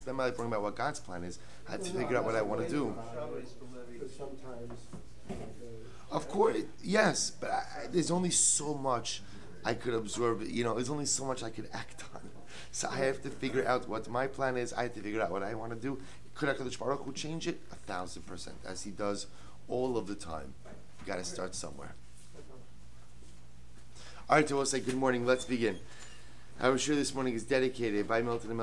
spend my life worrying about what God's plan is. I have to figure out what I want to do. Sometimes, of course, yes, but there's only so much I could absorb. There's only so much I could act on. So I have to figure out what my plan is. I have to figure out what I want to do. Could HaKadosh Baruch Hu change it? 1,000%, as He does all of the time. You got to start somewhere. All right, so we'll say good morning. Let's begin. Our shir this morning is dedicated by Milton and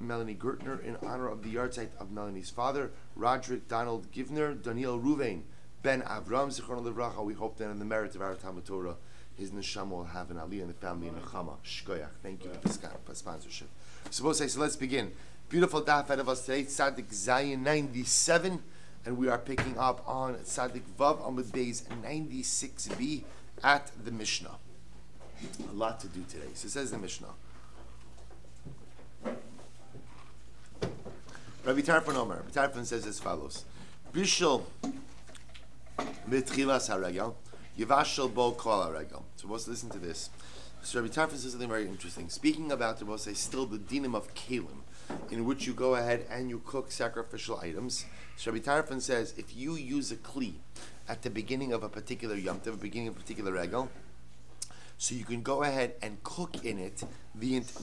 Melanie Gertner in honor of the yahrzeit of Melanie's father, Roderick Donald Givner, Daniel Ruvain, Ben Avram, Zichron Livracha. We hope that in the merit of our Talmud Torah, his neshama will have an aliyah in the family in Nechama. Shkoyach. Thank you for this kind of sponsorship. So let's begin. Beautiful daf ahead of us today, Tzadik Zayin 97, and we are picking up on Tzadik Vav Amud Beis 96b at the Mishnah. A lot to do today. So it says the Mishnah. Rabbi Tarfon Omer. Rabbi Tarfon says as follows: Bishul mitchilas haregel, yivashel bo kol haregel. So let's listen to this. So Rabbi Tarfon says something very interesting. Speaking about, we'll say, still the dinim of kalim, in which you go ahead and you cook sacrificial items. So Rabbi Tarfon says, if you use a kli at the beginning of a particular yom tov, beginning of a particular regel, so you can go ahead and cook in it,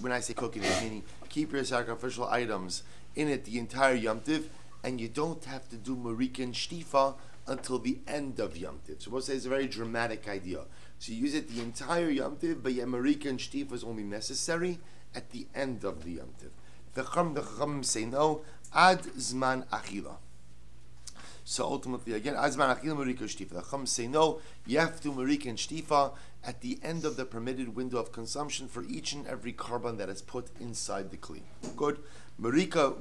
when I say cook in it, meaning keep your sacrificial items in it the entire Yom Tiv, and you don't have to do Marika and Shtifa until the end of Yom Tiv. So we'll say it's a very dramatic idea. So you use it the entire Yom Tiv, but yet Marika and Shtifa is only necessary at the end of the Yom Tiv. The Chacham say no, ad zman achila. So ultimately, again, Azman Achil Marika Shtifa. The Chum say no, you have to Marika and Shtifa at the end of the permitted window of consumption for each and every carbon that is put inside the Kli. Good. Marika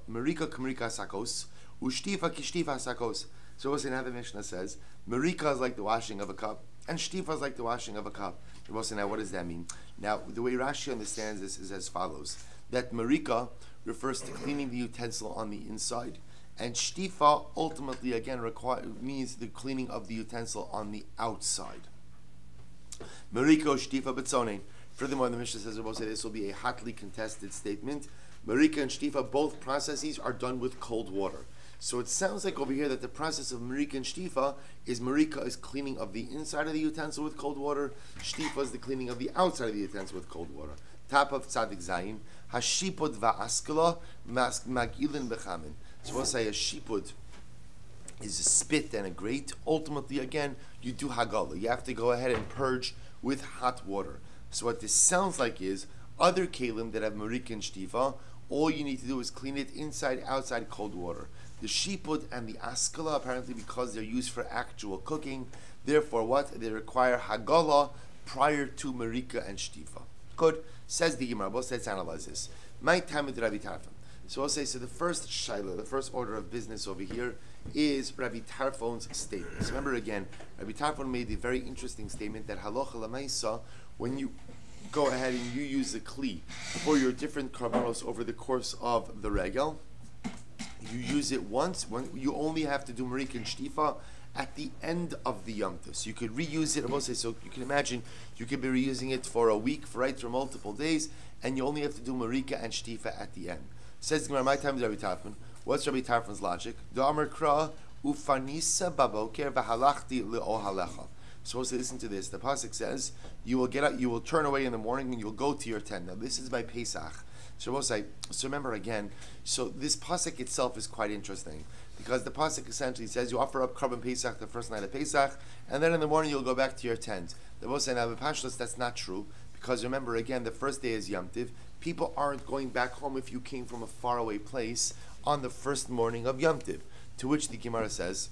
sakos, Ushtifa kishtifa sakos. So we'll say now the Mishnah says, Marika is like the washing of a cup, and Shtifa is like the washing of a cup. We'll say now, what does that mean? Now, the way Rashi understands this is as follows: that Marika refers to cleaning the utensil on the inside, and shtifa ultimately again means the cleaning of the utensil on the outside. Mariko shtifa betzonein. Furthermore, the Mishnah says, we'll say this will be a hotly contested statement. Marika and shtifa, both processes are done with cold water. So it sounds like over here that the process of marika and shtifa is marika is cleaning of the inside of the utensil with cold water. Shtifa is the cleaning of the outside of the utensil with cold water. Top of Tzadik Zayin, hashipod va'askala magilin bechamin. So we'll say a shipud is a spit and a grate. Ultimately, again, you do hagala. You have to go ahead and purge with hot water. So what this sounds like is other kalim that have marika and shtifa, all you need to do is clean it inside, outside cold water. The shipud and the askala, apparently because they're used for actual cooking, therefore what? They require hagala prior to marika and shtifa. Good. Says the Gemara. Let's analyze this. My time with Rabbi Tarfon. So I'll say, so the first shaila, the first order of business over here is Rabbi Tarfon's statement. So remember again, Rabbi Tarfon made a very interesting statement that halacha l'maisa, when you go ahead and you use the kli for your different karbanos over the course of the regel, you use it once, when you only have to do marika and shtifa at the end of the Yom Tov. So you could reuse it, I will say, so you can imagine, you could be reusing it for a week, for multiple days, and you only have to do marika and shtifa at the end. Says Gemara, my time is Rabbi Tarfon. What's Rabbi Tarfon's logic? Da'amar kra ufanisa baboker v'halachti le'ohalecha. Supposed to listen to this. The pasuk says, you will get up, you will turn away in the morning and you'll go to your tent. Now this is by Pesach. So remember again, so this pasuk itself is quite interesting, because the pasuk essentially says you offer up korban Pesach the first night of Pesach, and then in the morning you'll go back to your tent. The Most say now the Pashtus, that's not true, because remember again, the first day is Yom Tiv. People aren't going back home if you came from a faraway place on the first morning of Yom Tiv. To which the Gemara says,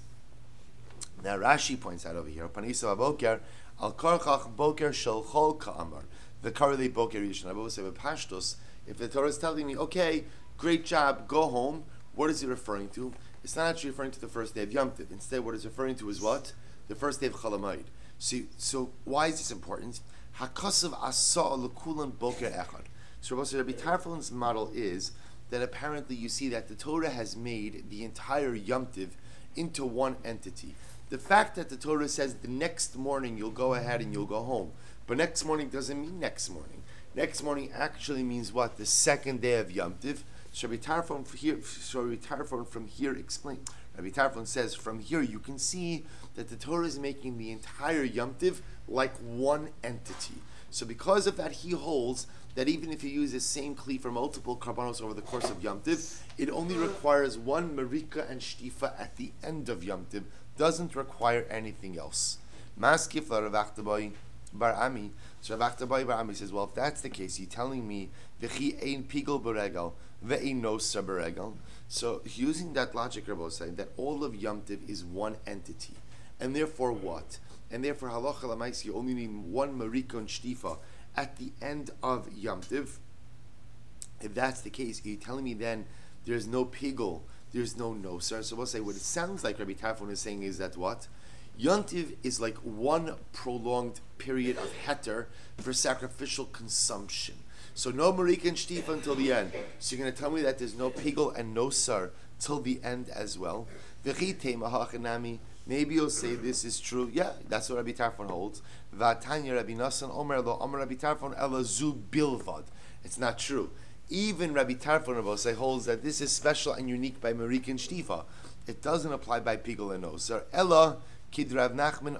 now Rashi points out over here, Panisa Boker, Al Karchach Boker Shel Chol Ka'amar. The Kareli Boker Yishon. I will say with Pashtus, if the Torah is telling me, okay, great job, go home, what is it referring to? It's not actually referring to the first day of Yom Tiv. Instead, what it's referring to is what? The first day of Chalamayid. So why is this important? Hakasav Asa Lekulan Boker Echad. So Rabbi Tarfon's model is that apparently you see that the Torah has made the entire Yom Tiv into one entity. The fact that the Torah says the next morning you'll go ahead and you'll go home, but next morning doesn't mean next morning. Next morning actually means what? The second day of Yom Tiv. So Rabbi Tarfon from here explain. Rabbi Tarfon says from here you can see that the Torah is making the entire Yom Tiv like one entity. So because of that, he holds that even if you use the same kli for multiple karbanos over the course of Yom Tiv, it only requires one marika and shtifa at the end of Yom Tiv. Doesn't require anything else. Maskif la Rav Achtabai Bar Ami. So Rav Achtabai Bar Ami says, well, if that's the case, you're telling me v'chi ein pigel beregel ve'ein nosa beregel. So using that logic, Rabbi saying that all of Yom Tiv is one entity, and therefore what? And therefore halacha l'maisa you only need one marika and shtifa at the end of Yom Tiv. If that's the case, you're telling me then there's no pigel, there's no nosar. So we'll say what it sounds like Rabbi Tarfon is saying is that what? Yom Tiv is like one prolonged period of heter for sacrificial consumption. So no marika and shtifa until the end. So you're going to tell me that there's no pigel and no sar till the end as well. Maybe you'll say this is true. Yeah, that's what Rabbi Tarfon holds. Vatanya Rabbi Nassan Omer lo Omer Rabbi Tarfon ela zu bilvad. It's not true. Even Rabbi Tarfon holds that this is special and unique by marika and shtifa. It doesn't apply by pigel and no sar. Ella kid Rav Nachman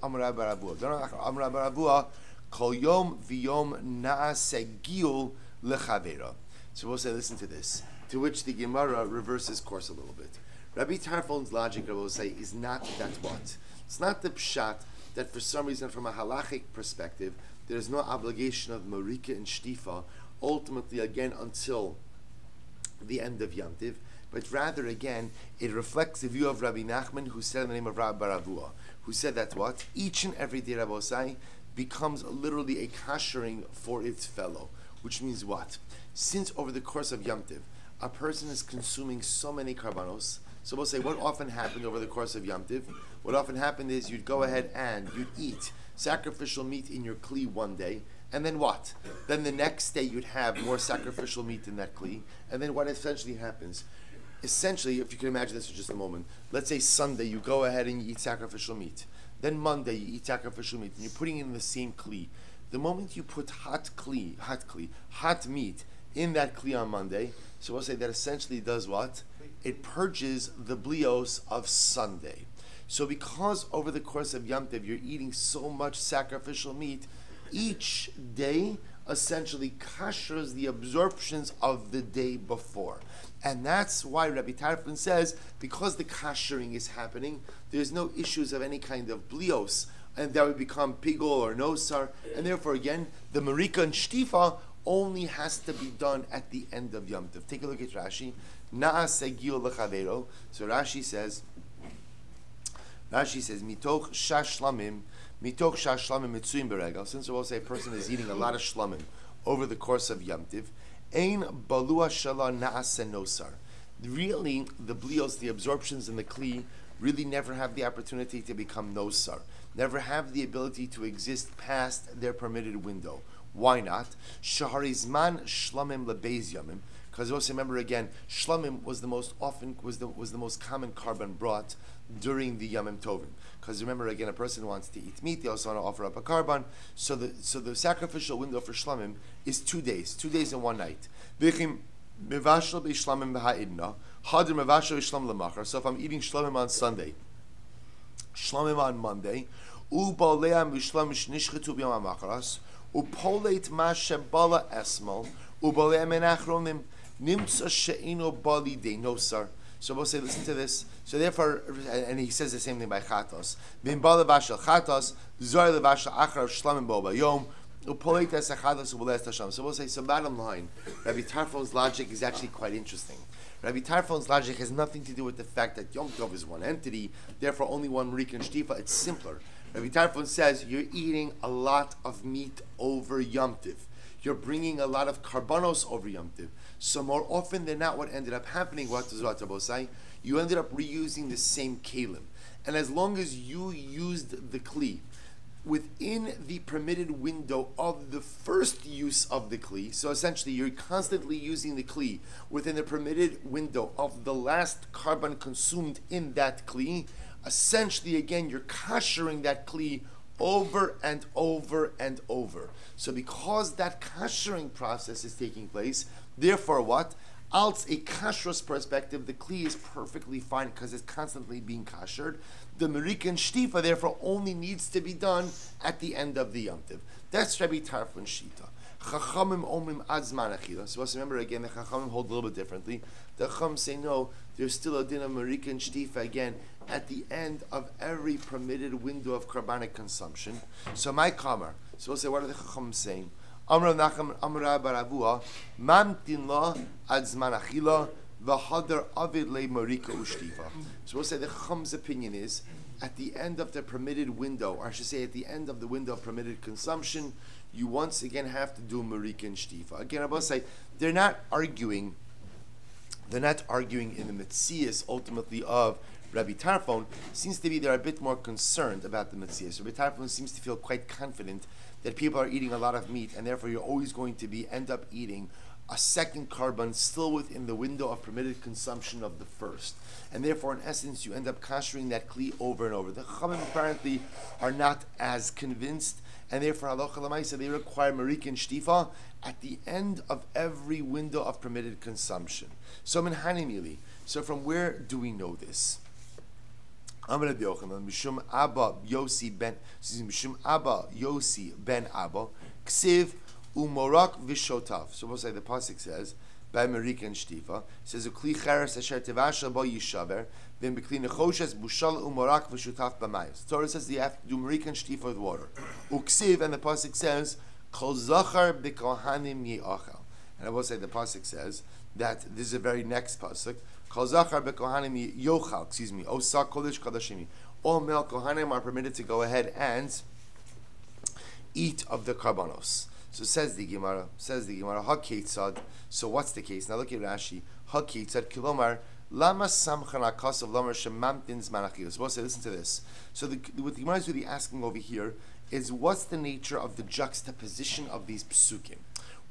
Amar Rabbi Ravua. Amar Rabbi Ravua. Kol yom v'yom na'aseh giyul lechavera. So we'll say, listen to this. To which the Gemara reverses course a little bit. Rabbi Tarfon's logic, I will say, is not that what? It's not the pshat that for some reason, from a halachic perspective, there is no obligation of marika and shtifa, ultimately again until the end of Yom Tiv, but rather again, it reflects the view of Rabbi Nachman, who said in the name of Rabbi Baravua, who said that what? Each and every day, Rabbi Osai, becomes literally a kashering for its fellow, which means what? Since over the course of Yom Tiv, a person is consuming so many karbanos, so we'll say what often happened over the course of Yom Tiv? What often happened is you'd go ahead and you'd eat sacrificial meat in your kli one day, and then what? Then the next day you'd have more sacrificial meat in that kli, and then what essentially happens? Essentially, if you can imagine this for just a moment, let's say Sunday you go ahead and you eat sacrificial meat. Then Monday you eat sacrificial meat, and you're putting it in the same kli. The moment you put hot meat in that kli on Monday, so we'll say that essentially does what? It purges the blios of Sunday. So because over the course of Yom Tov you're eating so much sacrificial meat, each day essentially kashers the absorptions of the day before. And that's why Rabbi Tarfon says, because the kashering is happening, there's no issues of any kind of blios, and that would become pigol or nosar, and therefore again, the marika and shtifa only has to be done at the end of Yom Tov. Take a look at Rashi. Na'aseh giyul lechavero. So Rashi says, mitoch shash shlamim mitzuyim beregel. Since we'll say a person is eating a lot of shlamim over the course of Yom Tiv, ein balua shala na'aseh nosar. Really, the blios, the absorptions in the kli, really never have the opportunity to become nosar, never have the ability to exist past their permitted window. Why not? Shaharizman shlamim lebeiz yamim. Because also remember again, shlamim was the most common carbon brought during the Yamim Tovim. Because remember again, a person wants to eat meat, they also want to offer up a carbon. So the sacrificial window for shlamim is 2 days, 2 days and 1 night. So if I'm eating shlamim on Sunday, shlamim on Monday, upoleit ma shebala esmol, ubalei menachronim. Nimtza she'ino bali de nosar. So we'll say, listen to this. So therefore, and he says the same thing by chatos. Bin bala vashal chatos, zor levashal acharav shlamim bo bayom, upolit es achados uboles tasham. So we'll say, so bottom line, Rabbi Tarfon's logic is actually quite interesting. Rabbi Tarfon's logic has nothing to do with the fact that Yom Tov is one entity, therefore only one marika and shtifa. It's simpler. Rabbi Tarfon says you're eating a lot of meat over Yom Tiv. You're bringing a lot of karbanos over Yom Tiv. So more often than not, what ended up happening, what does Rabbi say? You ended up reusing the same kalim. And as long as you used the kli within the permitted window of the first use of the kli, so essentially you're constantly using the kli within the permitted window of the last carbon consumed in that kli, essentially again you're kashering that kli over and over and over. So because that kashering process is taking place, Therefore, what? Als a kashrus perspective, the kli is perfectly fine because it's constantly being kashered. The Merika and Shtifa, therefore, only needs to be done at the end of the yomtiv. That's Rabbi Tarfon Shita. Chachamim omrim azman achila. So let's remember again, the Chachamim hold a little bit differently. The Chacham say no, there's still a din of Merika and Shtifa again at the end of every permitted window of carbonic consumption. So my kamar. So we'll say, what are the Chacham saying? Amra Nacham Amra Baravua Mamtin La Adzman Achila V'Hadar Avid Le Marika Ushtifa. So we'll say the Chacham's opinion is at the end of the permitted window, or I should say at the end of the window of permitted consumption, you once again have to do Marika and Shtifa. Again, I will say they're not arguing in the Metzias ultimately of Rabbi Tarfon. Seems to be they're a bit more concerned about the Metzias. Rabbi Tarfon seems to feel quite confident that people are eating a lot of meat, and therefore you're always going to end up eating a second carbon still within the window of permitted consumption of the first. And therefore, in essence, you end up kashering that kli over and over. The Chachamim apparently are not as convinced, and therefore, halacha l'maisa, they require Marika and Shtifa at the end of every window of permitted consumption. So, minhanimili. So, from where do we know this? Amar Rabbi Yochanan, Mishum Abba Yosi ben Abba, Ksiv Umorak Vishotav. So we'll say the pasuk says by Marika and Shtifa, says Ukli Cheres Asher Tevashal Bo Yishaber, then Bekli Nechoshes Bushal Umorak Vishotav B'Mayos. Torah says you have to do Marika and Shtifa with water. Uksiv, and the pasuk says Kol Zachar B'Kohanim Ye'achal. And I will say the pasuk says that this is the very next pasuk. All male kohanim are permitted to go ahead and eat of the karbanos. So says the Gemara, ha-ketzad. So what's the case? Now look at Rashi. Ha-ketzad kilomar lama samchan akasav lamar shemamtin zman achilas. So we'll say, listen to this. So what the Gemara is really asking over here is what's the nature of the juxtaposition of these psukim?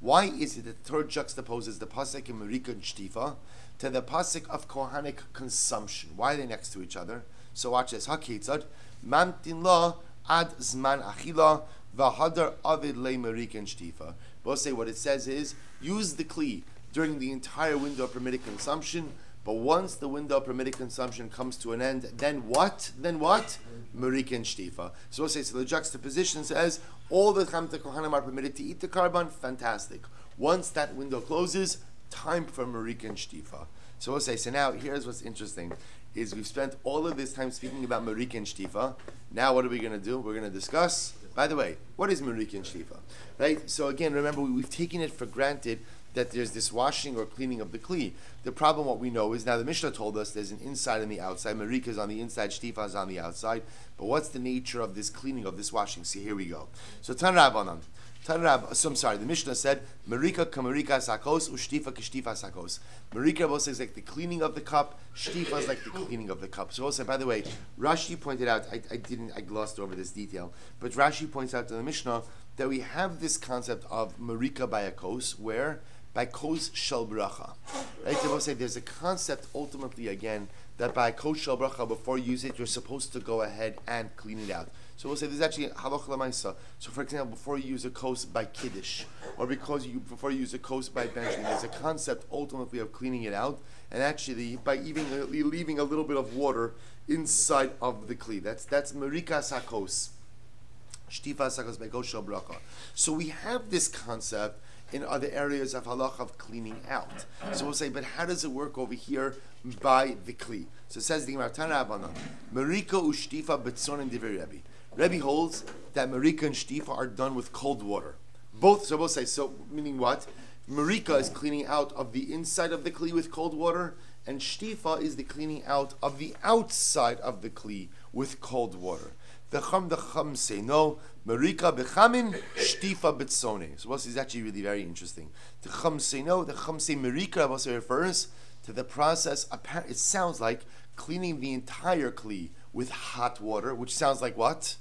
Why is it that the Torah juxtaposes the pasuk in Marika and Shtifa to the pasuk of kohanic consumption? Why are they next to each other? So watch this. Ha-ketzad mamtin la ad zman achila v'hadar avid le Marika and Shtifa. We'll say what it says is use the kli during the entire window of permitted consumption, but once the window of permitted consumption comes to an end, then what? Marika and Shtifa. So we'll say, so the juxtaposition says all the Chamta Kohanim are permitted to eat the carbon, fantastic. Once that window closes, time for Marika and Shtifa. So we'll say, so now here's what's interesting, is we've spent all of this time speaking about Marika and Shtifa. Now what are we going to do? We're going to discuss, by the way, what is Marika and Shtifa? Right? So again, remember, we've taken it for granted that there's this washing or cleaning of the kli. The problem, what we know is, now the Mishnah told us there's an inside and the outside. Marika is on the inside, Shtifa is on the outside. But what's the nature of this cleaning, of this washing? See, here we go. So Tan Rabbanan. The Mishnah said, Marika ka-marika sakos, ushtifa ka-shtifa sakos. Marika also is like the cleaning of the cup, Shtifa is like the cleaning of the cup. So also, by the way, Rashi pointed out, I glossed over this detail, but Rashi points out to the Mishnah that we have this concept of Marika by a kos, where by kos shel bracha. Right? They will say there's a concept ultimately again that by kos shel bracha, before you use it, you're supposed to go ahead and clean it out. So we'll say there's actually halacha l'maisa. So for example, before you use a kos by kiddush, or before you use a kos by benching, there's a concept ultimately of cleaning it out, and actually by even leaving a little bit of water inside of the kli. That's marika sakos. Shtifa sakos by kos shel bracha. So we have this concept in other areas of halach of cleaning out. So we'll say, but how does it work over here by the kli? So it says the Gemara, Tana Abanan, Marika ushtifa betzonin divrei Rebbe. Rebbe holds that Marika and Shtifa are done with cold water. Both, so we'll say, so meaning what? Marika is cleaning out of the inside of the kli with cold water, and Shtifa is the cleaning out of the outside of the kli with cold water. The Chum say no, Marika bechamin, Shtifa betzone. So this is actually really very interesting. The Chum say no, the Chum say Marika also refers to the process, it sounds like cleaning the entire kli with hot water, which sounds like what?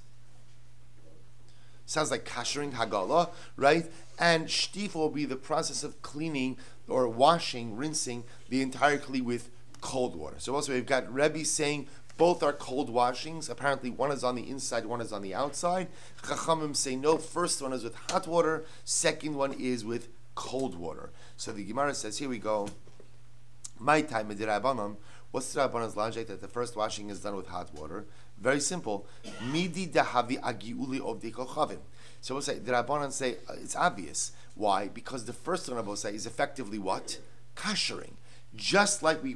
Sounds like kashering hagala, right? And Shtifa will be the process of cleaning or washing, rinsing the entire kli with cold water. So also we've got Rebbe saying both are cold washings. Apparently one is on the inside, one is on the outside. Chachamim say no, first one is with hot water, second one is with cold water. So the Gemara says, here we go. My time, what's the Rabbanon's logic that the first washing is done with hot water? Very simple. Midi dahavi agiuli of the kochavim. So we'll say, the Rabbanon say, it's obvious. Why? Because the first one, we'll say, is effectively what? Kashering. Just like we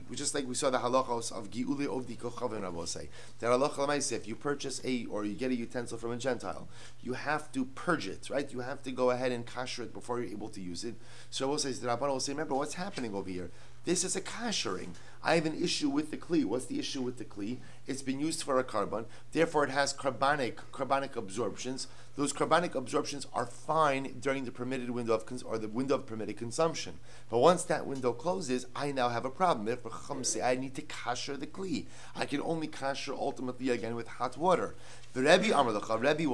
saw the halachos of giuli of the kochavim, I will say that halacha l'maaseh, if you purchase or you get a utensil from a Gentile, you have to purge it, right? You have to go ahead and kasher it before you're able to use it. So I will say, the Rabbanon will say, remember what's happening over here. This is a kashering. I have an issue with the kli. What's the issue with the kli? It's been used for a carbon, therefore it has carbonic absorptions. Those carbonic absorptions are fine during the permitted window of the window of permitted consumption. But once that window closes, I now have a problem. Therefore, Chacham say I need to kasher the kli. I can only kasher ultimately again with hot water. The Rebbe Amar Lecha, Rebbe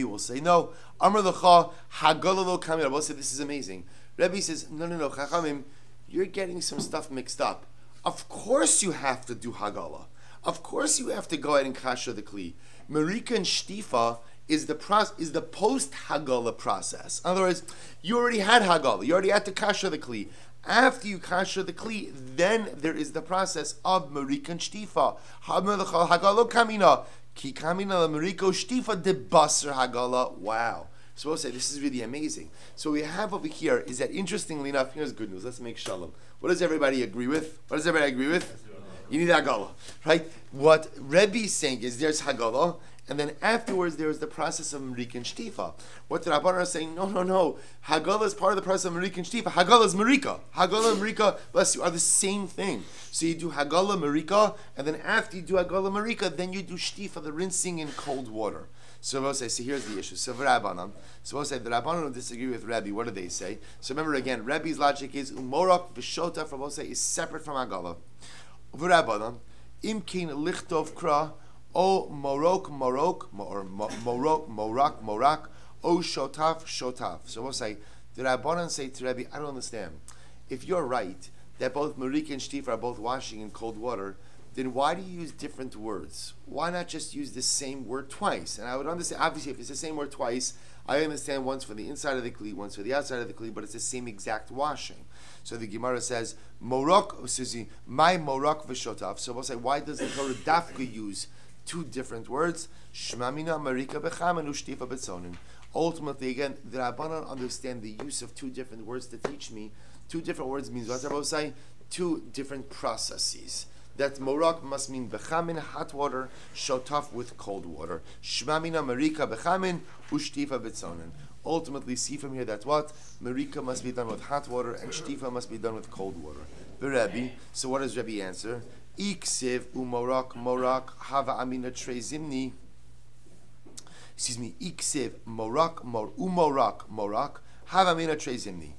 will say, no, Amar Lecha, Hagala lo Kami. Rebbe will say, this is amazing. Rebbe says, no, Chachamim, you're getting some stuff mixed up. Of course you have to do Hagala. Of course you have to go ahead and kasher the kli. Marika and Shtifa is the post Hagala process. In other words, you already had Hagala. You already had to kasher the kli. After you kasher the kli, then there is the process of Marika and Shtifa. Hagala kamina. Ki kamina Mariko Shtifa de basar Hagala. Wow. So we'll say this is really amazing. So what we have over here is that, interestingly enough, here's good news. Let's make shalom. What does everybody agree with? You need Hagala, right? What Rebbe is saying is there's Hagala, and then afterwards there is the process of Marika and Shtifa. What the Rabbanan are saying, no. Hagala is part of the process of Marika and Shtifa. Hagala is Marika. Hagala and Marika, bless you, are the same thing. So you do Hagala, Marika, and then after you do Hagala, Marika, then you do Shtifa, the rinsing in cold water. So we'll say, here's the issue. So we'll say the Rabbanan will disagree with Rebbe. What do they say? So remember again, Rebbe's logic is Umorak v'shotaf, we'll say, is separate from Hagala. V'Rabbanan, imkin lichtov kra, o morak, o shotaf. So we'll say, the Rabbanan say to Rebbe, I don't understand. If you're right, that both Marika and Shtifa are both washing in cold water, then why do you use different words? Why not just use the same word twice? And I would understand, obviously, if it's the same word twice, I understand one's for the inside of the kli, one's for the outside of the kli, but it's the same exact washing. So the Gemara says, Morok, my Morok v'shotav. So we'll say, why does the Torah dafka use two different words? Shmamina Marika b'chamen u'shtifa b'tzonin. Ultimately, again, the Rabbanan understand the use of two different words to teach me. Two different words means what Rabbi say? Two different processes. That morak must mean bechamin, hot water, shotaf with cold water. Shmamina marika bechamin, ushtifa betzonin. Ultimately, see from here that what? Marika must be done with hot water and shtifa must be done with cold water. The Rebbe, so what does Rebbe answer? Iksiv morak hava amina trei zimni. Iksiv morak hava amina trei zimni.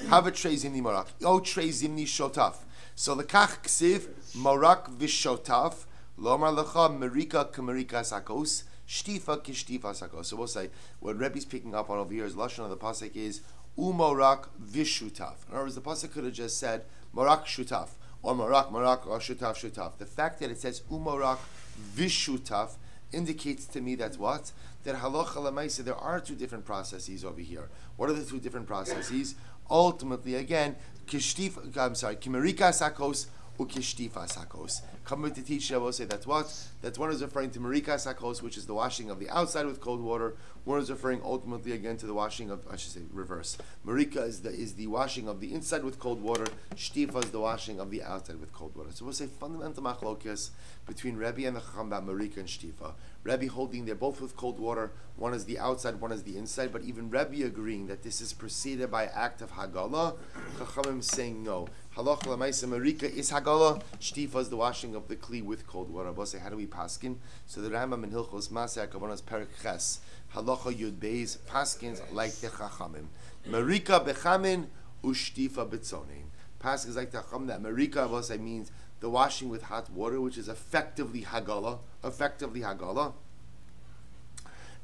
Hava trei zimni morak. Trei zimni shotaf. So the kach ksiv morak v'shotaf lomar lecha merika k'merika sakos shtifa k'shtifa sakos. So we'll say what Rebbe's picking up on over here is lashon of the pasuk is umorak v'shutaf. In other words, the pasuk could have just said morak shutaf or morak or shutaf. The fact that it says umorak v'shutaf indicates to me that what? That halacha l'maaseh, there are two different processes over here. What are the two different processes? Ultimately, again, kimerika sakos ukishtifa sakos. Coming to teach, I will say that's what? That one is referring to merika sakos, which is the washing of the outside with cold water. One is referring ultimately again to the washing of, I should say, reverse. Merika is the washing of the inside with cold water. Shtifa is the washing of the outside with cold water. So we'll say fundamental machlokas between Rebbe and the Chacham about Merika and Shtifa. Rebbe holding they're both with cold water. One is the outside, one is the inside. But even Rebbe agreeing that this is preceded by act of Hagala. Chachamim saying no. Halacha l'maaseh Merika is Hagala. Shtifa is the washing of the kli with cold water. We'll say how do we paskin? So the Rambam in Hilchos Maseh Kavanas Perek Ches. Halacha Yud Beis paskins like the Chachamim. Merika bechamin ushtifa betzonin. Paskins like the Chacham that Merika will say means the washing with hot water, which is effectively Hagala.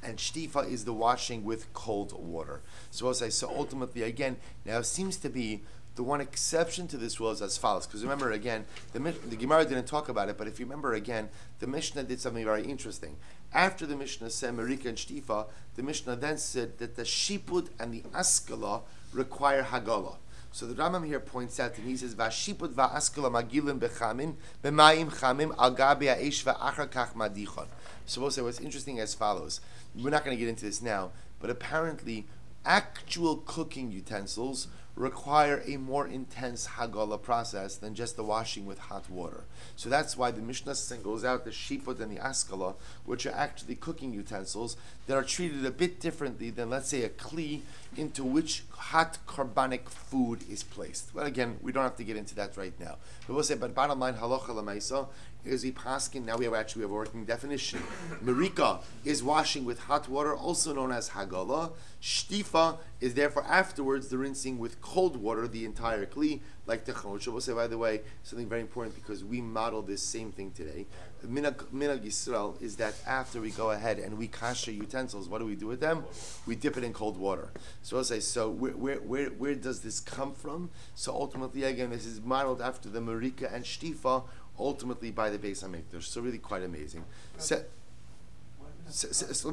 And Shtifa is the washing with cold water. So I'll say, so ultimately again, now it seems to be the one exception to this rule is as follows. Because remember again, the Gemara didn't talk about it, but if you remember again, the Mishnah did something very interesting. After the Mishnah said Marika and Shtifa, the Mishnah then said that the Shiput and the Askala require Hagala. So the Rambam here points out, and he says, "Vashiput va'askala magilim bechamin b'mayim chamim al gabi ha'esh va'achar kach madichon." So we'll say what's interesting as follows. We're not going to get into this now, but apparently, actual cooking utensils require a more intense hagala process than just the washing with hot water. So that's why the Mishnah singles out the shiput and the askala, which are actually cooking utensils that are treated a bit differently than, let's say, a kli into which hot carbonic food is placed. Well, again, we don't have to get into that right now. But we'll say, but bottom line, halacha l'maisa, is a paskin. Now we have a working definition. Marika is washing with hot water, also known as hagala. Shtifa is therefore afterwards the rinsing with cold water, the entire kli, like the chamocha. We'll say, by the way, something very important because we model this same thing today. Minhag Yisrael is that after we go ahead and we kasher utensils, what do we do with them? We dip it in cold water. So I'll say, so where does this come from? So ultimately, again, this is modeled after the Marika and Shtifa, ultimately by the Beis HaMikdash. So really quite amazing. Let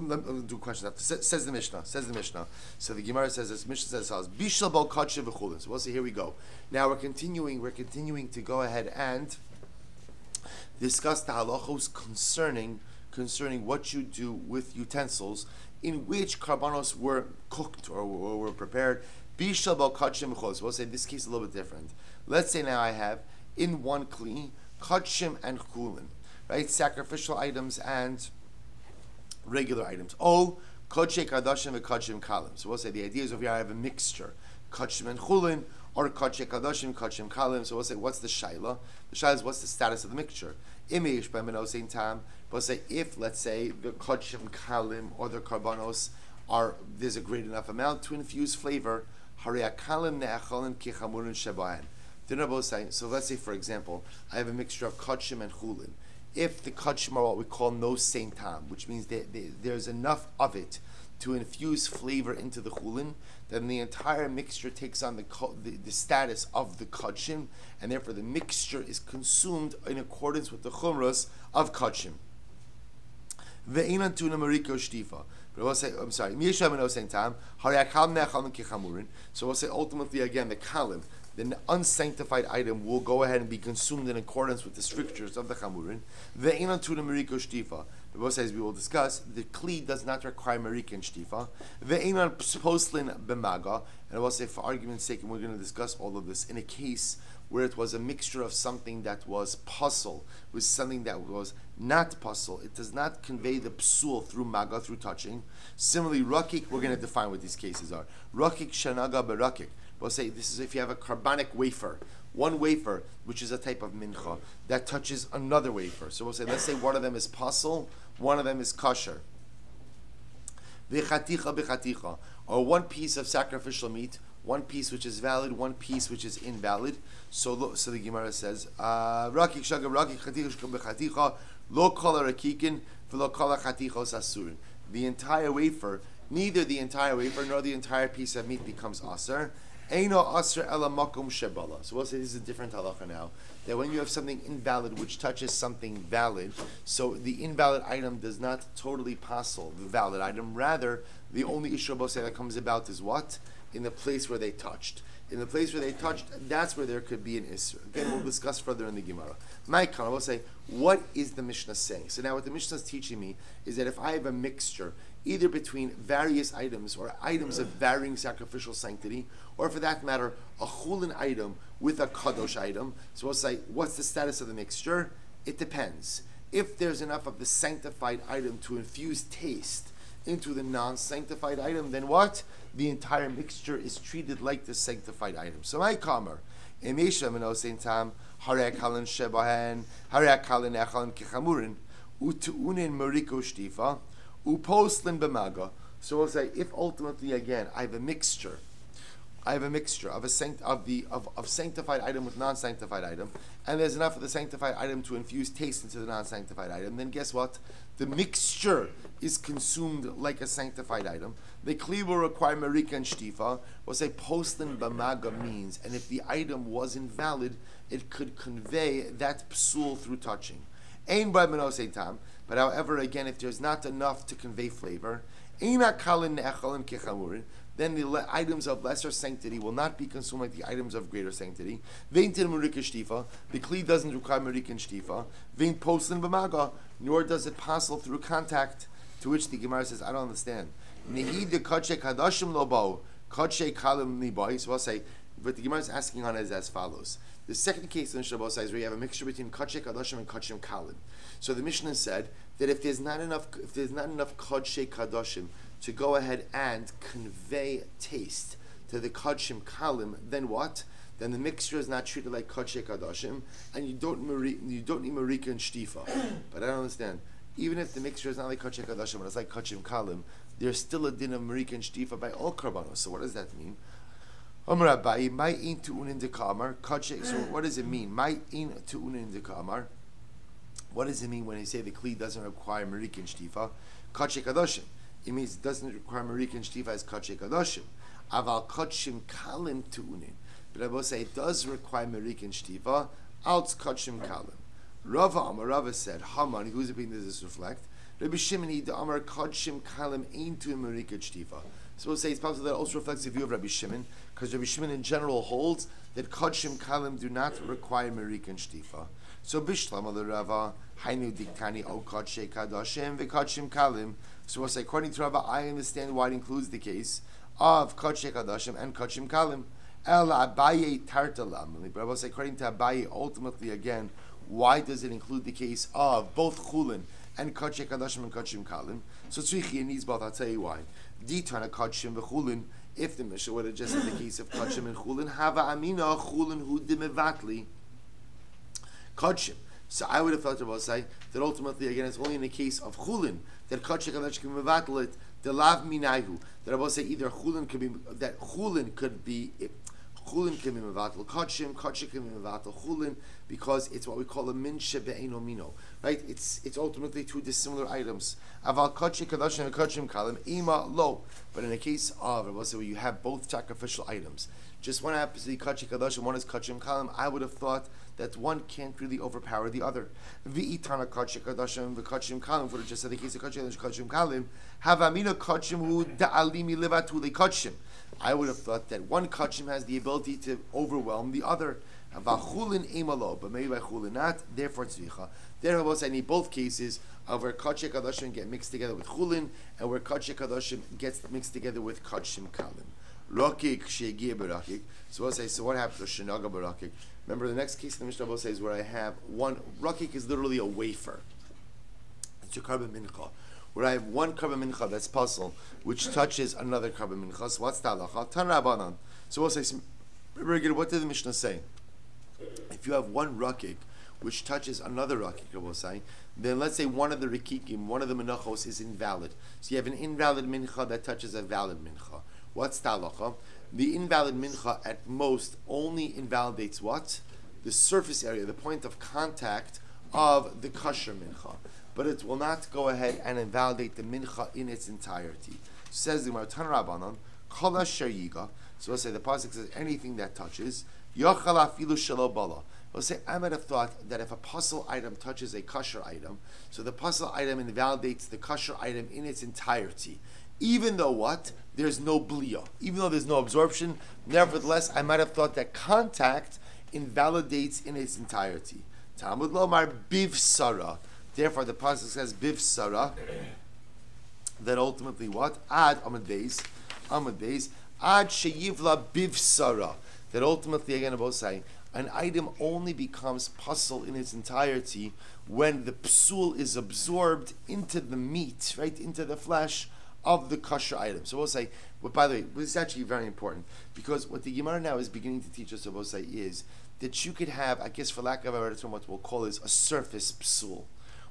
me do questions after. Says the Mishnah. So the Gemara says this. Mishnah says as Bishal Bal Kadshe V'Chulin. So we'll say, here we go. Now we're continuing to go ahead and discuss the halachos concerning what you do with utensils in which karbanos were cooked or were prepared. Bishal Bal Kadshe V'Chulin. So we'll say this case is a little bit different. Let's say now I have in one kli kachim and chulin, right? Sacrificial items and regular items. Oh, kodshe kadashim and kachim kalim. So we'll say the idea is over here I have a mixture, kachim and chulin, or kodshe kadashim, kachim kalim. So we'll say what's the shaila? The shaila is what's the status of the mixture. Imish by menosein tam. We'll say if let's say the kachim kalim or the karbanos there's a great enough amount to infuse flavor. Harei kalim ne'achalin ki chamurin shebahen. So let's say, for example, I have a mixture of kachim and chulin. If the kachim are what we call no same tam, which means there's enough of it to infuse flavor into the chulin, then the entire mixture takes on the status of the kachim, and therefore the mixture is consumed in accordance with the chumras of kachim. Ve'enan tuna mariko shtifa. But we'll say, I'm sorry, so we'll say ultimately again the kalim, the unsanctified item will go ahead and be consumed in accordance with the strictures of the chamurin. Ve'enan tuna mariko shtifa. But both says we will discuss the kli does not require marika and shtifa. Ve'enan poslin b'maga. And I will say for argument's sake, and we're going to discuss all of this in a case where it was a mixture of something that was puzzle with something that was not puzzle. It does not convey the psul through maga, through touching. Similarly, rakik, we're going to define what these cases are. Rakik shanaga berakik. We'll say this is if you have a carbonic wafer, one wafer, which is a type of mincha, that touches another wafer. So we'll say, let's say one of them is puzzle, one of them is kosher. V'chaticha b'chaticha, or one piece of sacrificial meat, one piece which is valid, one piece which is invalid. So the Gemara says, "Rakik shagam rakik chaticha b'chaticha lo kol rakikin v'lo kol chatichos asurin." The entire wafer, neither the entire wafer nor the entire piece of meat becomes aser. Eino aser ela makom shebala. So we'll say this is a different halacha now. That when you have something invalid which touches something valid, so the invalid item does not totally passel the valid item. Rather, the only issue that comes about is what? In the place where they touched. In the place where they touched, that's where there could be an issue. Again, we'll discuss further in the Gemara. My comment, we'll say, what is the Mishnah saying? So now what the Mishnah is teaching me is that if I have a mixture, either between various items or items of varying sacrificial sanctity, or for that matter, a chulin item with a kadosh item, so we'll say, what's the status of the mixture? It depends. If there's enough of the sanctified item to infuse taste into the non-sanctified item, then what? The entire mixture is treated like the sanctified item. So my kamer, emesha menosein tam, harei kalin shebahen, harei kalin echalin kechamurin, utuunin mariko shtifa, uposlin b'maga. So we'll say, if ultimately again I have a mixture of sanctified item with non-sanctified item, and there's enough of the sanctified item to infuse taste into the non-sanctified item, then guess what? The mixture is consumed like a sanctified item. The kli will require marika and shtifa. We'll say postin b'maga means, and if the item was invalid, it could convey that psul through touching. Ein by menosei tam. But however, again, if there's not enough to convey flavor, eina kalin ne'echalim kechamurin, then the items of lesser sanctity will not be consumed like the items of greater sanctity. Veintin murika shtifa, the kli doesn't require murika and shtifa. Vein poslin b'maga, nor does it passel through contact. To which the Gemara says, I don't understand. Nehi de kache kadashim lobo, kache kalim niboy. So I'll say, but the Gemara is asking on it as follows. The second case in Shabbos is where you have a mixture between kache kadashim and kachim kalim. So the Mishnah said that if there's not enough kache kadashim to go ahead and convey taste to the kachim kalim, then what? Then the mixture is not treated like kache kadashim, and you don't need marika and shtifa. But I don't understand. Even if the mixture is not like kache kadashim, but it's like kachim kalim, there's still a din of marika and shtifa by all karbanos. So what does that mean? So what does it mean? What does it mean when they say the kli doesn't require marika and shtifa? Kache kadashim. It means it doesn't require marika and shtifa as kache kadashim. Aval kachim kalim tu'unin. But I will say it does require marika and shtifa. Alts kachim kalim. Rava said, Haman, whose opinion does this reflect? Rabbi Shimon, the Amar kachim kalim ain't to marika and shtifa. So we'll say it's possible that also reflects the view of Rabbi Shimon, because Rabbi Shimon in general holds that kachim kalim do not require marika and shtifa. So bishlam al Rava hainu diktani o kache kadashim v'kachim kalim. So we'll say according to Rava, I understand why it includes the case of kache kadashim and kachim kalim. El Abaye tartalam. But we'll say according to Abaye, ultimately again, why does it include the case of both chulin and kache kadashim and kachim kalim? So tzrichi needs both. I'll tell you why. Ditana kachim v'chulin. If the Mishnah would have just said the case of kachim and chulin, hava amina chulin hu dimevatli kachim. So I would have thought about say that ultimately again it's only in the case of chulin that kachim kadashim can mevatl it. The lav minayu that I will say either chulin could be chulin can be mevatel kachim can be mevatel chulin, because it's what we call a minshe be'eno mino, right? It's ultimately two dissimilar items. Aval kachim kadashim and kachim kalim ima lo. But in the case of, I will say, where you have both sacrificial items, just one happens to be kachim kadashim, one is kachim kalim, I would have thought that one can't really overpower the other. V'itana kachim kadashim v'kachim kalim, for just said the case of kachim kalim, have amina kachim hu da'alimi levatu lekachim. I would have thought that one kachim has the ability to overwhelm the other. V'chulin emalo, but maybe by chulin not. Therefore tzvicha. Therefore, I need both cases of where kachim kadashim get mixed together with chulin, and where kachim kadashim gets mixed together with kachim kalim. Rakik she'egiyah berakik. So we'll say, so what happens to shenaga berakik? Remember, the next case in the Mishnah will say is where I have one. Rakik is literally a wafer. It's your carbon mincha. Where I have one carbon mincha that's puzzle, which touches another carbon mincha. So what's the halacha? Tan Rabbanan. So we'll say, very good. What did the Mishnah say? If you have one rakik which touches another rakik, we'll say, then let's say one of the rikikim, one of the menachos is invalid. So you have an invalid mincha that touches a valid mincha. What's the halacha? The invalid mincha at most only invalidates what? The surface area, the point of contact of the kosher mincha. But it will not go ahead and invalidate the mincha in its entirety. Says the Gemara, Tan Rabbanan, Kol asher yiga. So we'll say the pasuk says anything that touches, Yochal afilu shelo bala. We'll say I might have thought that if a puzzle item touches a kosher item, so the puzzle item invalidates the kosher item in its entirety. Even though what? There's no bliya. Even though there's no absorption, nevertheless, I might have thought that contact invalidates in its entirety. Talmud lomar biv sara. Therefore, the pasuk says biv sara. That ultimately what? Ad amad beis, ad sheyivla biv sara. That ultimately, again, both saying an item only becomes puzzle in its entirety when the psul is absorbed into the meat, right, into the flesh of the kosher item. So we'll say, but by the way, this is actually very important, because what the Gemara now is beginning to teach us, so we'll say, is that you could have, I guess for lack of a better term, what we'll call is a surface psul.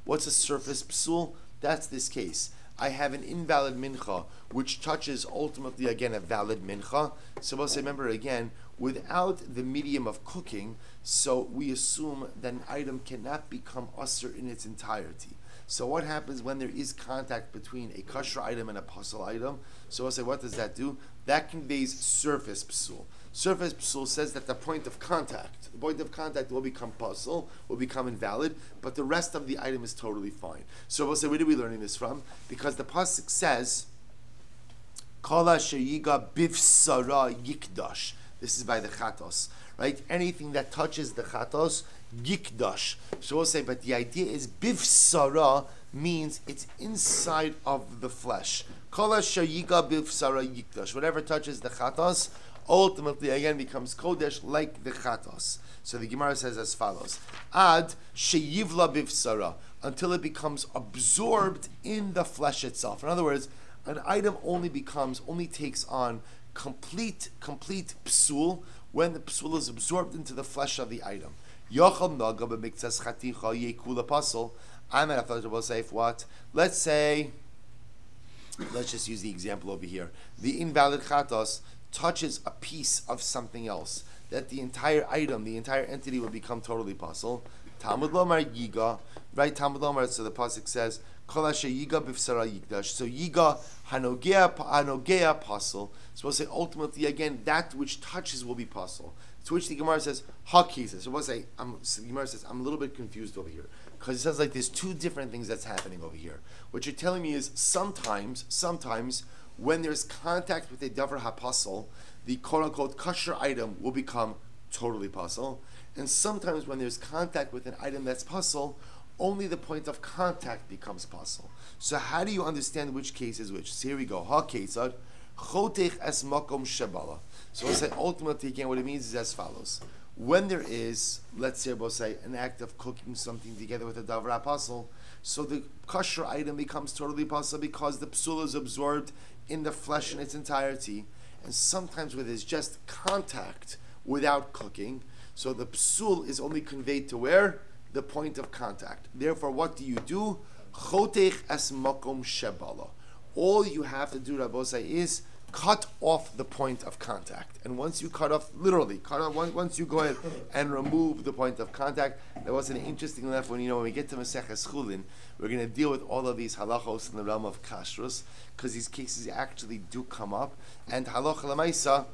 What's a surface psul? That's this case. I have an invalid mincha, which touches ultimately, again, a valid mincha. So we'll say, remember again, without the medium of cooking, so we assume that an item cannot become usher in its entirety. So what happens when there is contact between a kosher item and a puzzle item? So I'll say, what does that do? That conveys surface psul. Surface psul says that the point of contact will become pasul, will become invalid, but the rest of the item is totally fine. So we'll say, where are we learning this from? Because the pasuk says, Kala sheyiga bivsara yikdash. This is by the chatos, right? Anything that touches the chatos, yikdash. So we'll say, but the idea is bivsara means it's inside of the flesh. Kala sheyiga bivsara yikdash. Whatever touches the chatos, ultimately again becomes kodesh like the chatos. So the Gemara says as follows: Ad sheyivla bivsara, until it becomes absorbed in the flesh itself. In other words, an item only takes on complete psul when the psul is absorbed into the flesh of the item. Yochel naga b'miktzas chaticha yekula pasul. I'm at a say if what? Let's just use the example over here. The invalid chatos touches a piece of something else, that the entire item, the entire entity will become totally pasul. Talmud lomar yiga, right? Talmud lomar. So the pasuk says, Kol asher yiga b'fsara yikdash. So yiga hanogea pasul. So we'll say ultimately again that which touches will be pasul. To which the Gemara says hakisa. So we'll say the Gemara says I'm a little bit confused over here because it says like there's two different things that's happening over here. What you're telling me is sometimes when there's contact with a davar hapasul, the quote unquote kosher item will become totally pasul, and sometimes when there's contact with an item that's pasul, only the point of contact becomes pasul. So how do you understand which case is which? So here we go. Ha kesad chotech es makom shebala. So we'll say ultimately again what it means is as follows. When there is, let's say we'll say an act of cooking something together with a davar hapasul, so the kosher item becomes totally pasul because the psul is absorbed in the flesh in its entirety. And sometimes where there's just contact without cooking, so the psul is only conveyed to where? The point of contact. Therefore, what do? Chotech es makom shebala. All you have to do, Rabbosai, is cut off the point of contact. And once you cut off, once you go ahead and remove the point of contact, there was an interesting lesson when we get to Maseches Chulin, we're going to deal with all of these halachos in the realm of kashrus, because these cases actually do come up. And halacha l'maisa,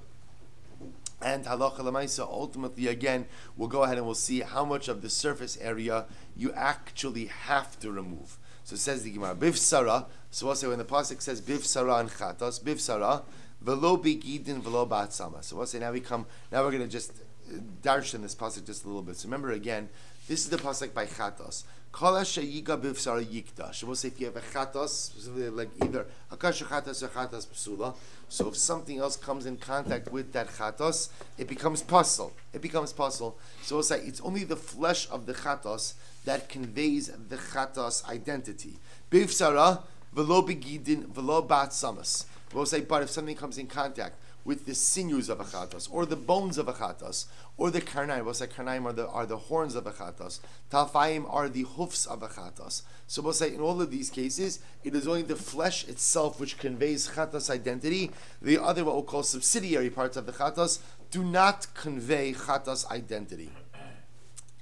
ultimately, again, we'll go ahead and we'll see how much of the surface area you actually have to remove. So it says the Gemara, bivsara. So we'll say when the pasuk says bivsara and chatos, bivsara, velo begidin velo ba'atzama. So we'll say now we're going to just darshan this pasuk just a little bit. So remember again, this is the pasuk by chatos. Kol asher yiga bivsara yikdash. We'll say if you have a chatos, specifically like either a kasher chatos or chatos psula, so if something else comes in contact with that chatos, it becomes pasul. So we'll say it's only the flesh of the chatos that conveys the chatos identity. Bivsara velo begidin velo ba'atzamas. We'll say, but if something comes in contact with the sinews of a chatos, or the bones of a chatos, or the karnaim, we'll say karnaim are the horns of a chatos, talfaim are the hoofs of a chatos. So we'll say in all of these cases, it is only the flesh itself which conveys chatos identity. The other, what we'll call subsidiary parts of the chatos, do not convey chatos identity.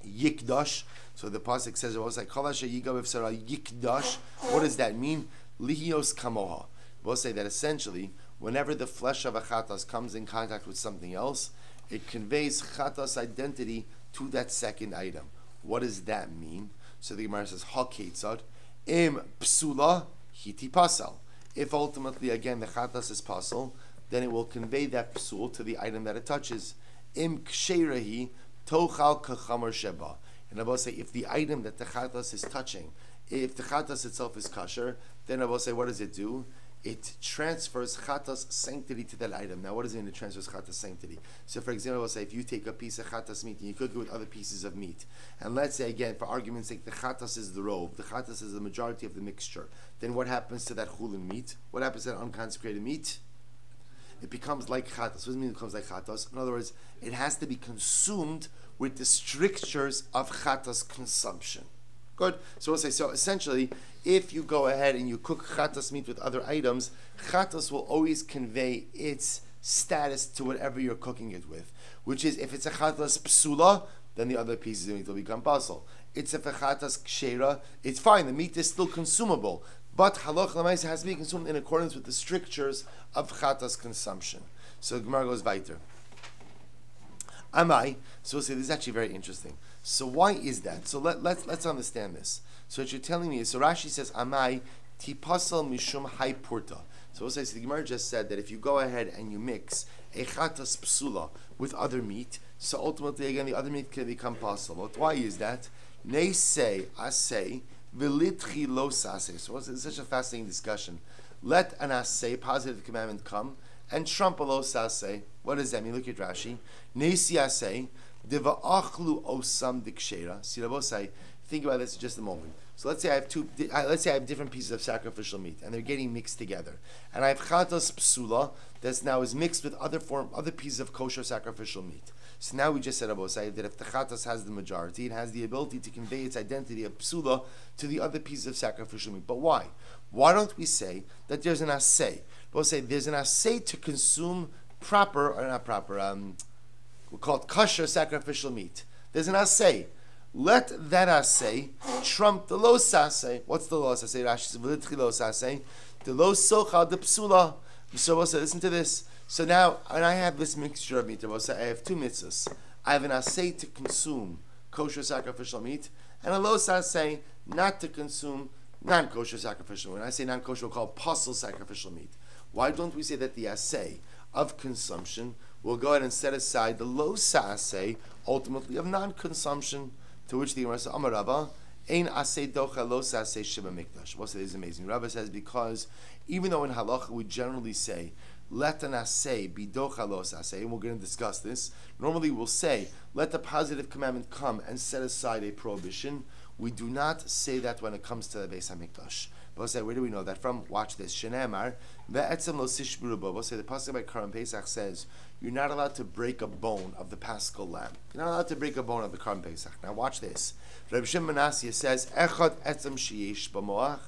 Yikdash. So the pasuk says, it was like yikdash. What does that mean? Lihios kamoha. We'll say that essentially, whenever the flesh of a chatas comes in contact with something else, it conveys chatas identity to that second item. What does that mean? So the Gemara says, ha ketzad, im psula hiti pasal. If ultimately, again, the chatas is pasal, then it will convey that psul to the item that it touches. Im ksheirahi tochal kachamar sheba. And I will say, if the item that the chatas is touching, if the chatas itself is kosher, then I will say, what does it do? It transfers chatas sanctity to that item. Now, what does it mean? It transfers chatas sanctity. So, for example, I will say, if you take a piece of chatas meat and you cook it with other pieces of meat, and let's say again, for argument's sake, the chatas is the robe, the chatas is the majority of the mixture. Then what happens to that chulin meat? What happens to that unconsecrated meat? It becomes like chatas. What does it mean it becomes like chatas? In other words, it has to be consumed with the strictures of chatas consumption. Good. So we'll say, so essentially, if you go ahead and you cook chatas meat with other items, chatas will always convey its status to whatever you're cooking it with. Which is, if it's a chatas psula, then the other pieces of meat will become basal. It's if a chatas kshera, it's fine, the meat is still consumable. But halach l'maisa has to be consumed in accordance with the strictures of chatas consumption. So the Gemara goes weiter. Amai. So we'll say this is actually very interesting. So why is that? So let's understand this. So what you're telling me is, so Rashi says, Amai tipasal mishum hai purta. So we'll say, so the Gemara just said that if you go ahead and you mix a chatas psula with other meat, so ultimately again the other meat can become possible. Why is that? Nei say, asay, vilitchi lo sase. So it's such a fascinating discussion. Let an asay, positive commandment, come, and trump a lo sase. What does that mean? Look at Rashi. Nei si asay, diva achlu osam dikshera. See, Rabosai, think about this for just a moment. So let's say I have different pieces of sacrificial meat, and they're getting mixed together. And I have chatas psula that now is mixed with other pieces of kosher sacrificial meat. So now we just said, Rabosai, that if the chatas has the majority, it has the ability to convey its identity of psula to the other pieces of sacrificial meat. But why? Why don't we say that there's an assay? We'll say there's an assay to consume proper, or not proper, we'll call it kosher sacrificial meat. There's an assay. Let that assay trump the lo sasay. What's the lo sasay? Rashi says, "V'litchi lo sasay." The lo socha the psula. So listen to this. So now, and I have this mixture of meat. I have two mitzvahs. I have an assay to consume kosher sacrificial meat, and a lo sasay not to consume non-kosher sacrificial meat. When I say non-kosher, we'll call pasul sacrificial meat. Why don't we say that the assay of consumption will go ahead and set aside the lo sasay, ultimately of non-consumption? To which the Gemara says, Amar Rava, Ein asay docha lo sasay sheba mikdash. What's this is amazing. Rava says, because even though in halacha we generally say, let an asay be docha lo sasay, and we're going to discuss this, normally we'll say, let the positive commandment come and set aside a prohibition. We do not say that when it comes to the Beis HaMikdash. But we'll say, where do we know that from? Watch this. Shenemar, ve'etzem lo sishburu bo. We'll say, the pasuk by Karam Pesach says, you're not allowed to break a bone of the Paschal lamb. You're not allowed to break a bone of the Karam Pesach. Now watch this. Rabbi Shimon Manasseh says, echad etzem sheyesh b'moach,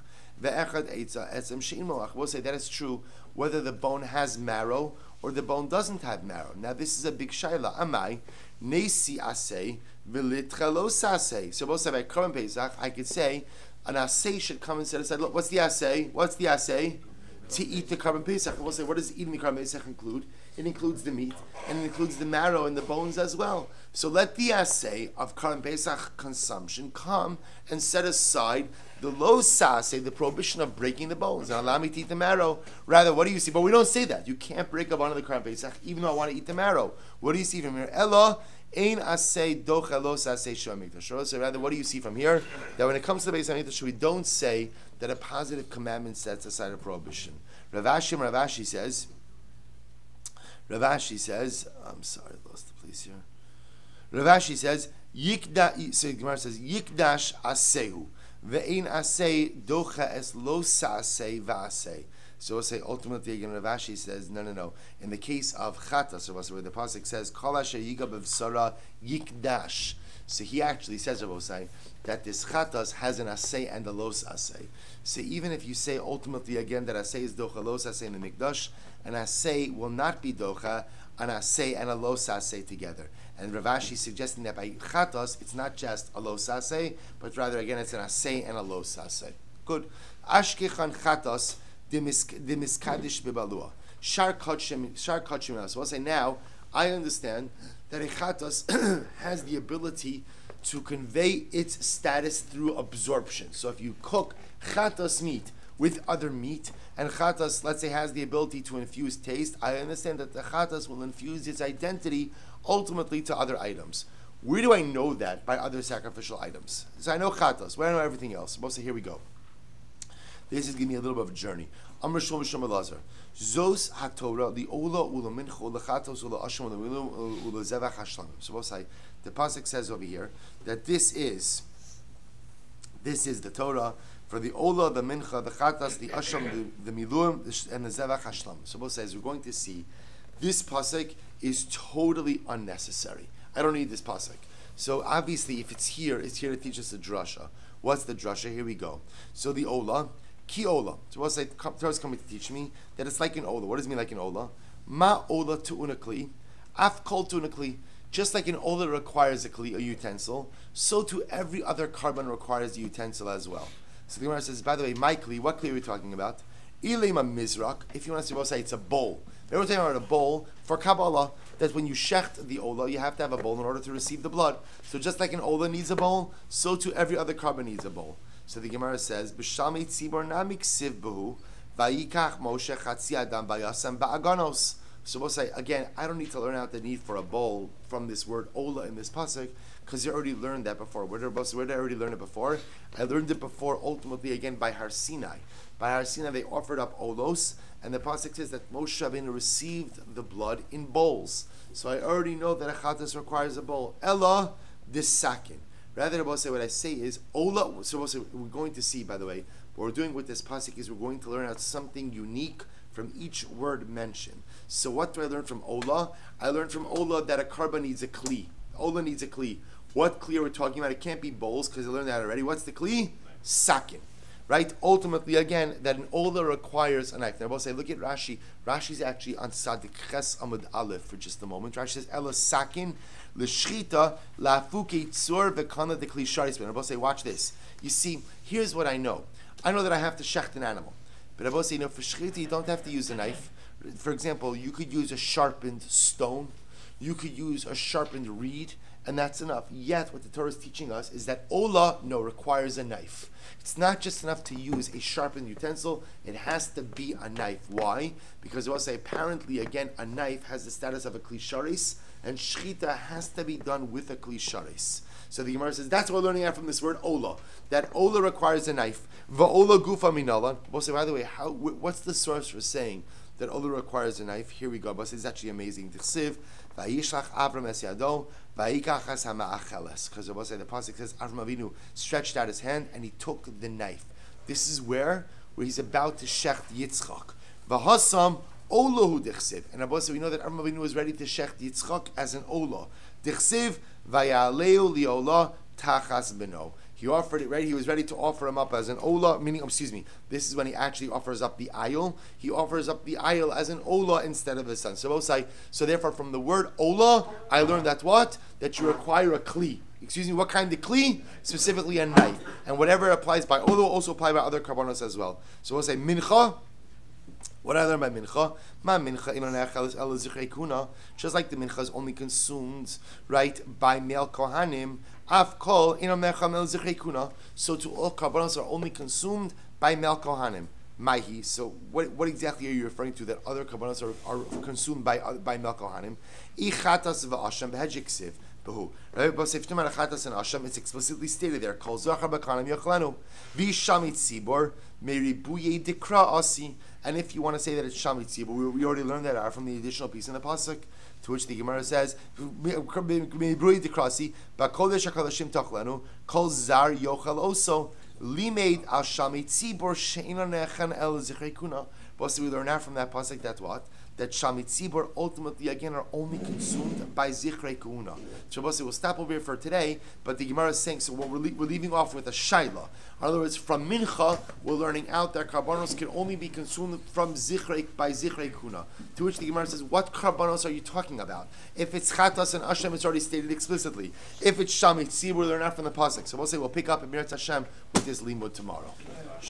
ve'echad etzem she'in moach. We'll say that is true whether the bone has marrow or the bone doesn't have marrow. Now this is a big shayla. Amai, nesi asay, v'litcha lo sasay. So we'll say by Karam Pesach, I could say, an assay should come and set aside. Look, what's the assay? What's the assay? To eat the Karban Pesach. And we'll say, what does eating the Karban Pesach include? It includes the meat, and it includes the marrow and the bones as well. So let the assay of Karban Pesach consumption come and set aside the lo sasay, the prohibition of breaking the bones, and allow me to eat the marrow. Rather, what do you see? But we don't say that. You can't break a bone of the Karban Pesach, even though I want to eat the marrow. What do you see from here? Ella, Ein asay docha lo sasay sheba mikdash. So rather, what do you see from here? That when it comes to the Beis HaMikdash, we don't say that a positive commandment sets aside a prohibition. Ravashi says, I'm sorry, I lost the place here. Ravashi says, so the Gemara says, Yikdash asehu, ve'ein asay docha es lo sasay va'asay. So we'll say ultimately again, Ravashi says, no. In the case of chatas, where the pasuk says, Kol asher yiga b'vsara yikdash. So he actually says, Rabosai, that this chatas has an asay and a los asay. So even if you say ultimately again that asay is docha los asay in the mikdash, an asay will not be docha, an asay and a los asay together. And Ravashi is suggesting that by chatas, it's not just a los asay, but rather again it's an asay and a los asay. Good. Ashkechan chatas the miskadish bebalua. Shar kachim. So I'll say now, I understand that a chatas has the ability to convey its status through absorption. So if you cook chatas meat with other meat, and chatas, let's say, has the ability to infuse taste, I understand that the chatas will infuse its identity ultimately to other items. Where do I know that? By other sacrificial items. So I know chatas. Where do I know everything else? We'll say, here we go. This is giving me a little bit of a journey. Amr Shlomo Shlomo Lazar. Zos HaTorah, the Ola Ula Mincha Ula Chatos Ula Asham Ula Zevach Hashlamim. So we'll say, the pasuk says over here that this is the Torah for the Ola, the Mincha, the Chatas, the Asham, the Miluim, and the Zevach Hashlamim. So we'll say, as we're going to see, this pasuk is totally unnecessary. I don't need this pasuk. So obviously, if it's here to teach us a drasha. What's the drasha? Here we go. So the Ola, Ki Ola. So we'll say, Torah is coming to teach me that it's like an Ola. What does it mean like an Ola? Ma Ola tu'unakli, af kol tu'unakli. Just like an Ola requires a kli, a utensil, so too every other carbon requires a utensil as well. So the Gemara says, by the way, my kli, what kli are we talking about? Ilema mizrak. If you want to say, we'll say it's a bowl. They were talking about a bowl for Kabbalah, that when you shecht the ola, you have to have a bowl in order to receive the blood. So just like an ola needs a bowl, so too every other carbon needs a bowl. So the Gemara says, B'shamei tzibor namik siv behu, vayikach Moshe chatzi adam vayasam ba'aganos. So we'll say, again, I don't need to learn out the need for a bowl from this word ola in this pasuk, because you already learned that before. Where did I already learn it before? I learned it before, ultimately, again, by Har Sinai. By Har Sinai, they offered up olos, and the pasuk says that Moshe Rabbeinu received the blood in bowls. So I already know that a chatas requires a bowl. Ella disakin. Rather than say, what I say is ola. So we're going to see, by the way, what we're doing with this pasuk is we're going to learn out something unique from each word mentioned. So what do I learn from ola? I learned from ola that a karba needs a kli. Ola needs a kli. What kli are we talking about? It can't be bowls because I learned that already. What's the kli? Sakin. Right? Ultimately, again, that an ola requires a knife. Now, I will say, look at Rashi. Rashi's actually on Sadik Ches Amud Aleph for just a moment. Rashi says, Ela sakin l'shchita la'afuke tzur v'kana de kli sharis. I will say, watch this. You see, here's what I know. I know that I have to shecht an animal. But I will say, for shchita, you don't have to use a knife. For example, you could use a sharpened stone. You could use a sharpened reed. And that's enough. Yet, what the Torah is teaching us is that ola, requires a knife. It's not just enough to use a sharpened utensil. It has to be a knife. Why? Because I will say, apparently, again, a knife has the status of a kli sharis, and shchita has to be done with a kli sharis. So the Gemara says, that's what we're learning out from this word ola. That ola requires a knife. Va'ola gufa minala. We'll say, by the way, what's the source for saying that ola requires a knife? Here we go. But it's actually amazing. T'chsiv, va'yishlach Avram es yado, va'yikachas hama'acheles. Because we'll say the pasuk says Avram Avinu stretched out his hand and he took the knife. This is where he's about to shecht Yitzchak. V'hasam olahu d'chsiv. And Abba said we know that Avram Avinu was ready to shecht Yitzchak as an olah. D'chsiv va'yaleu liolah tachas beno. He offered it ready. He was ready to offer him up as an ola. Meaning, this is when he actually offers up the ayil. He offers up the ayil as an ola instead of his son. So therefore, from the word ola, I learned that what? That you require a kli. What kind of kli? Specifically a knife. And whatever applies by ola will also apply by other karbonos as well. So we'll say mincha. What I learned by mincha? Just like the mincha is only consumed, right, by male kohanim, so to all karbanos are only consumed by male kohanim. Mahi. So what exactly are you referring to that other karbanos are consumed by male kohanim? Ichatas v'asham b'hejiksiv. Right? But if you're chatas and asham, it's explicitly stated there. Kol zachar b'kanim yachlanu v'shamit tzibor meribuye dikra asi. And if you want to say that it's shamit tzibor, we already learned that out from the additional piece in the pasuk, to which the Gemara says, meribuye dikra asi b'kodesh hakadoshim tachlanu kol zar yochel oso limeid al shamit tzibor she'ina nechan el zichrei kuna. But we learn out from that pasuk that what? That Shamit Tzibor ultimately again are only consumed by Zichrei Kuhuna. So we'll stop over here for today, but the Gemara is saying, so we're leaving off with a Shaila. In other words, from Mincha, we're learning out that Karbanos can only be consumed from by Zichrei Kuhuna. To which the Gemara says, what Karbanos are you talking about? If it's Chatas and Hashem, it's already stated explicitly. If it's Shamit Tzibor, we'll learn out from the Pasuk. So we'll pick up in Mirat Hashem with this limud tomorrow.